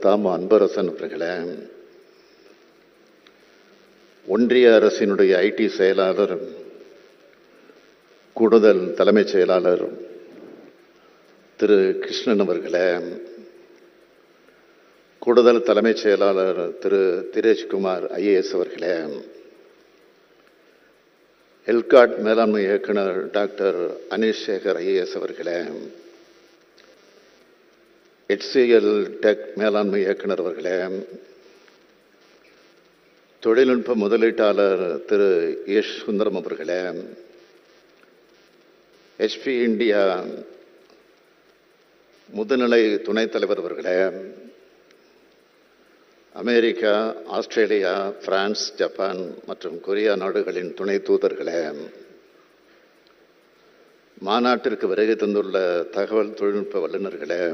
தாமு அன்பரசன் அவர்களே, ஒன்றிய அரசினுடைய ஐடி செயலாளர், கூடுதல் தலைமைச் செயலாளர் திரு கிருஷ்ணன் அவர்களே, கூடுதல் தலைமைச் செயலாளர் திரு திரேஷ்குமார் ஐஏஎஸ் அவர்களே, எல்காட் மேலாண்மை இயக்குனர் டாக்டர் அனீஷ் சேகர் ஐஏஎஸ் அவர்களே, HCL டெக் மேலாண்மை இயக்குனர் அவர்களே, தொழில்நுட்ப முதலீட்டாளர் திரு யஷ் சுந்தரம் அவர்களே, HP இந்தியா முதுநிலை துணைத் தலைவர் அவர்களே, அமெரிக்கா, ஆஸ்திரேலியா, பிரான்ஸ், ஜப்பான் மற்றும் கொரியா நாடுகளின் துணை தூதர்களே, மாநாட்டிற்கு வருகை தந்துள்ள தகவல் தொழில்நுட்ப வல்லுநர்களே,